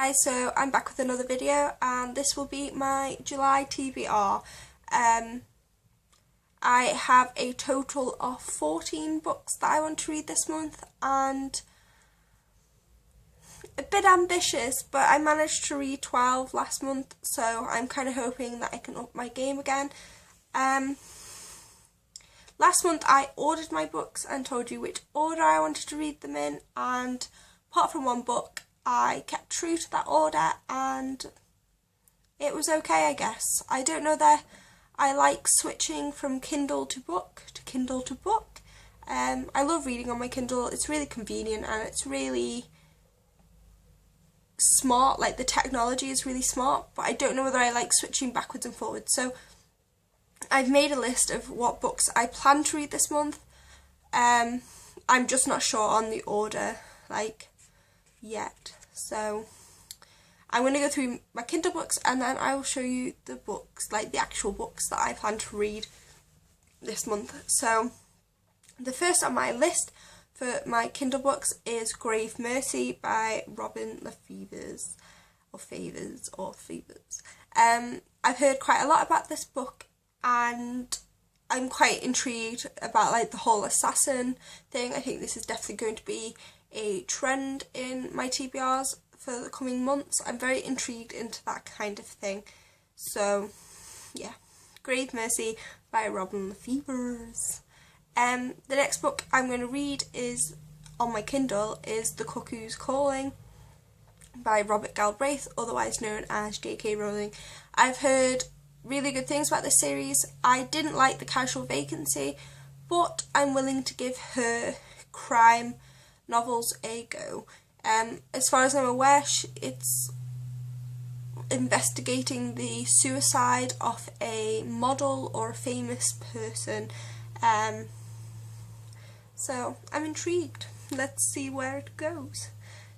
Hi, so I'm back with another video and this will be my July TBR. I have a total of 14 books that I want to read this month and a bit ambitious, but I managed to read 12 last month, so I'm kind of hoping that I can up my game again. Last month I ordered my books and told you which order I wanted to read them in, and apart from one book I kept true to that order and it was okay, I guess. I don't know that I like switching from Kindle to book to Kindle to book. I love reading on my Kindle. It's really convenient and it's really smart, like the technology is really smart, but I don't know whether I like switching backwards and forwards. So I've made a list of what books I plan to read this month. I'm just not sure on the order, yet. So I'm going to go through my Kindle books and then I will show you the books, the actual books that I plan to read this month. So the first on my list for my Kindle books is Grave Mercy by Robin Lefevers, or Favors. I've heard quite a lot about this book and I'm quite intrigued about the whole assassin thing. I think this is definitely going to be a trend in my TBRs for the coming months. I'm very intrigued into that kind of thing. So yeah, Grave Mercy by Robin Lefevers. The next book I'm going to read is on my Kindle is The Cuckoo's Calling by Robert Galbraith, otherwise known as J.K. Rowling. I've heard really good things about this series. I didn't like The Casual Vacancy, but I'm willing to give her crime novels a go. As far as I'm aware, it's investigating the suicide of a model or a famous person. So I'm intrigued. Let's see where it goes.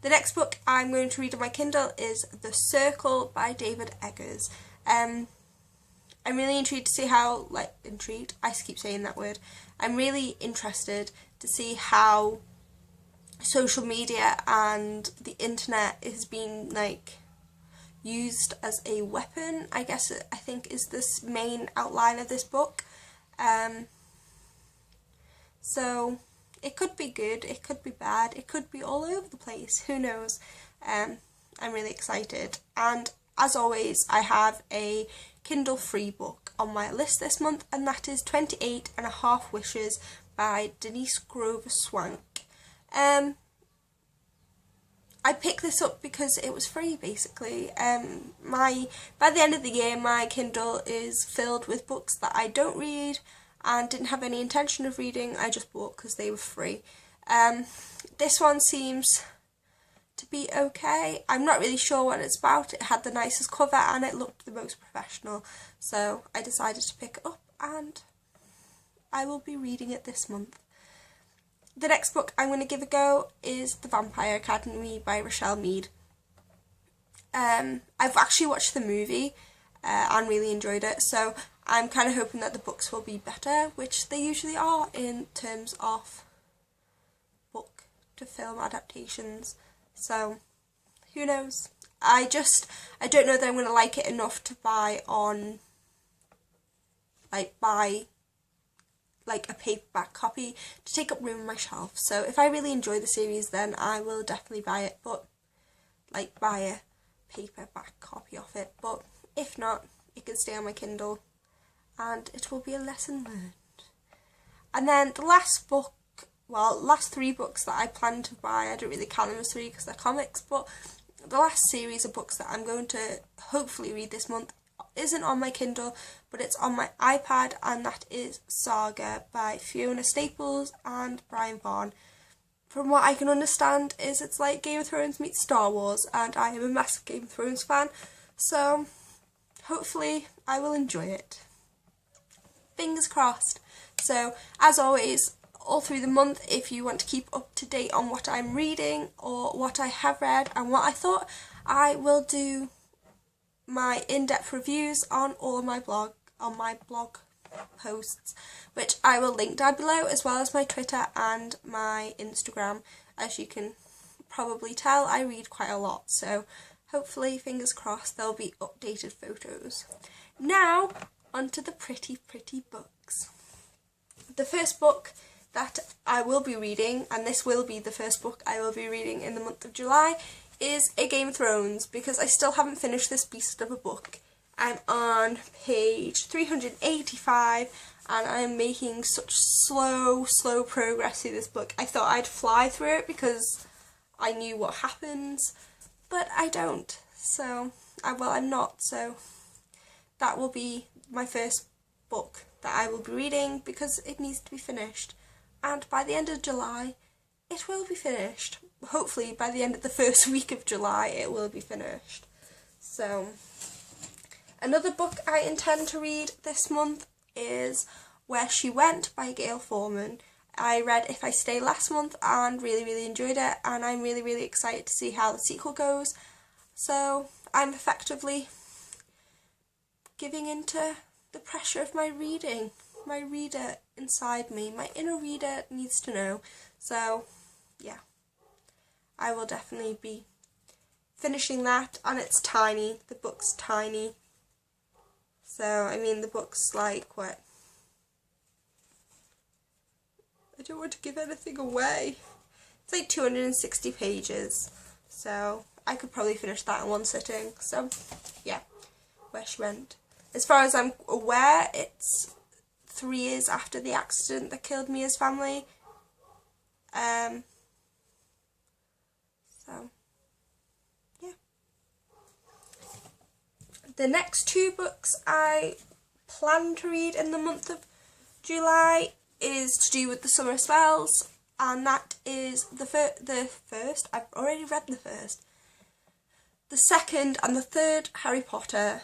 The next book I'm going to read on my Kindle is The Circle by David Eggers. I'm really intrigued to see how, intrigued, I keep saying that word. I'm really interested to see how social media and the internet is being used as a weapon, I think is this main outline of this book. So it could be good, it could be bad, it could be all over the place, who knows. I'm really excited, and as always I have a Kindle free book on my list this month, and that is 28 and a Half Wishes by Denise Grover Swank. I picked this up because it was free, basically. By the end of the year my Kindle is filled with books that I don't read and didn't have any intention of reading. I just bought because they were free. This one seems to be okay. I'm not really sure what it's about. It had the nicest cover and it looked the most professional, so I decided to pick it up and I will be reading it this month. The next book I'm going to give a go is The Vampire Academy by Rochelle Mead. I've actually watched the movie and really enjoyed it, so I'm kind of hoping that the books will be better, which they usually are in terms of book to film adaptations. So who knows? I don't know that I'm going to like it enough to buy a paperback copy to take up room on my shelf. So if I really enjoy the series, then I will definitely buy it, but buy a paperback copy of it. But if not, it can stay on my Kindle and it will be a lesson learned. And then the last three books that I plan to buy, I don't really count them as three because they're comics, but the last series of books that I'm going to hopefully read this month isn't on my Kindle, but it's on my iPad, and that is Saga by Fiona Staples and Brian Vaughan. From what I can understand it's like Game of Thrones meets Star Wars, and I am a massive Game of Thrones fan, so hopefully I will enjoy it. Fingers crossed. So as always, all through the month, if you want to keep up to date on what I'm reading or what I have read and what I thought, I will do my in-depth reviews on all of my blog posts, which I will link down below, as well as my Twitter and my Instagram. As you can probably tell, I read quite a lot, so hopefully, fingers crossed, there'll be updated photos. Now, onto the pretty books. The first book that I will be reading, and this will be the first book I will be reading in the month of July, is A Game of Thrones, because I still haven't finished this beast of a book. I'm on page 385, and I am making such slow progress through this book. I thought I'd fly through it because I knew what happens, but I don't. So, I'm not, so that will be my first book that I will be reading because it needs to be finished. And by the end of July, it will be finished. Hopefully by the end of the first week of July, it will be finished. So, another book I intend to read this month is Where She Went by Gail Forman. I read If I Stay last month and really enjoyed it, and I'm really excited to see how the sequel goes. So I'm effectively giving into the pressure of my reading. My reader inside me, my inner reader needs to know. So yeah, I will definitely be finishing that, and it's tiny. The book's tiny. So, I mean, the book's like, what? I don't want to give anything away. It's like 260 pages. So, I could probably finish that in one sitting. So, yeah, Where She Went. As far as I'm aware, it's 3 years after the accident that killed Mia's family. So, yeah. The next 2 books I plan to read in the month of July is to do with the summer spells, and that is the first. I've already read the first. The second and the third Harry Potter.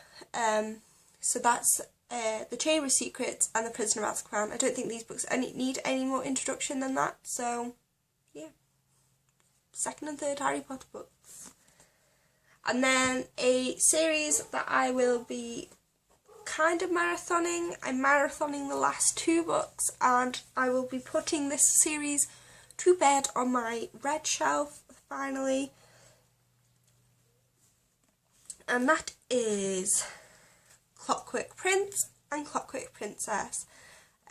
So that's The Chamber of Secrets and The Prisoner of Azkaban. I don't think these books need any more introduction than that. So, yeah. Second and third Harry Potter books. And then a series that I will be kind of marathoning. I'm marathoning the last 2 books, and I will be putting this series to bed on my red shelf finally. And that is Clockwork Prince and Clockwork Princess.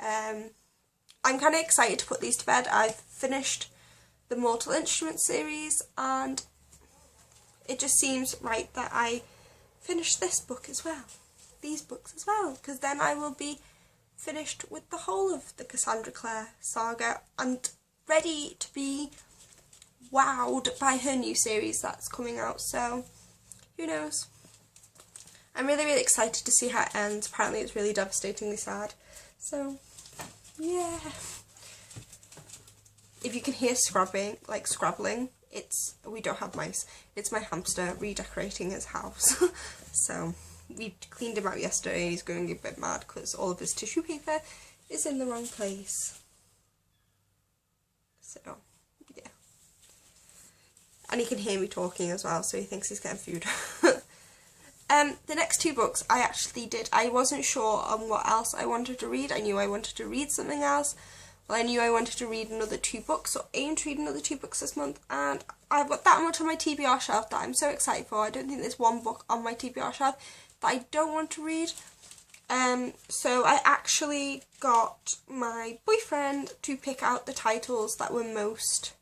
I'm kind of excited to put these to bed. I've finished the Mortal Instruments series, and it just seems right that I finish this book as well. These books as well, because then I will be finished with the whole of the Cassandra Clare saga and ready to be wowed by her new series that's coming out. So, who knows? I'm really excited to see how it ends. Apparently it's really devastatingly sad. So, yeah. If you can hear scrabbling, we don't have mice. It's my hamster redecorating his house. So, we cleaned him out yesterday and he's going a bit mad because all of his tissue paper is in the wrong place. So, yeah. And he can hear me talking as well, so he thinks he's getting food. The next 2 books I wasn't sure on what else I wanted to read. I knew I wanted to read something else. Well, I knew I wanted to read another 2 books, so I aimed to read another 2 books this month, and I've got that much on my TBR shelf that I'm so excited for. I don't think there's one book on my TBR shelf that I don't want to read. So I actually got my boyfriend to pick out the titles that were most,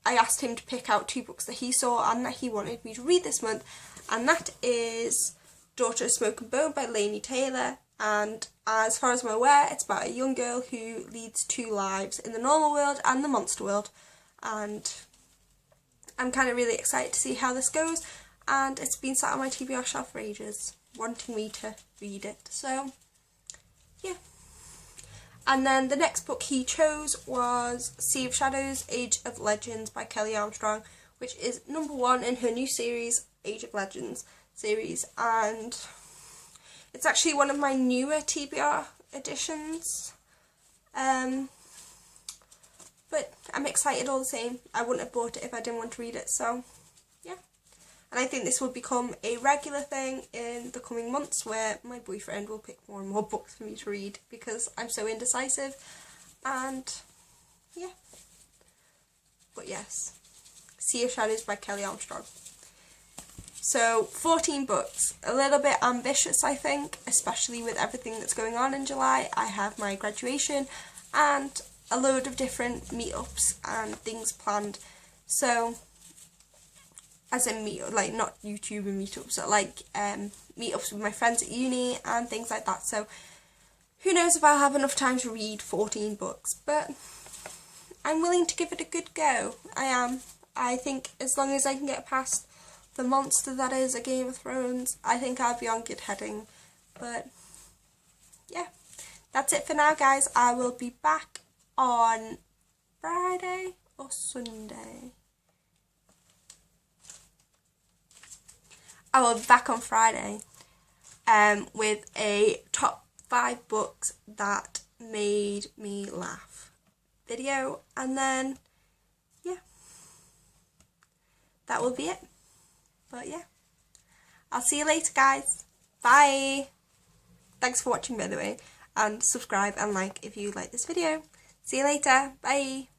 I asked him to pick out 2 books that he saw and that he wanted me to read this month, and that is Daughter of Smoke and Bone by Laini Taylor. And as far as I'm aware, it's about a young girl who leads 2 lives in the normal world and the monster world, and I'm kind of really excited to see how this goes, and it's been sat on my TBR shelf for ages, wanting me to read it. So, yeah. And then the next book he chose was Sea of Shadows, Age of Legends by Kelly Armstrong, which is number 1 in her new series, Age of Legends series, and it's actually one of my newer TBR editions, but I'm excited all the same. I wouldn't have bought it if I didn't want to read it, so yeah. And I think this will become a regular thing in the coming months where my boyfriend will pick more and more books for me to read because I'm so indecisive, and yeah. But yes, Sea of Shadows by Kelly Armstrong. So 14 books, a little bit ambitious I think, especially with everything that's going on in July. I have my graduation and a load of different meetups and things planned. So, as in like not YouTube and meetups, but like meetups with my friends at uni and things like that. So who knows if I'll have enough time to read 14 books, but I'm willing to give it a good go. I am. I think as long as I can get past the monster that is a Game of Thrones, I think I'll be on good heading. But yeah, that's it for now, guys. I will be back on Friday or Sunday. I will be back on Friday with a top 5 books that made me laugh video, and then yeah, that will be it. But yeah, I'll see you later, guys. Bye. Thanks for watching, by the way, and subscribe and like if you like this video. See you later. Bye.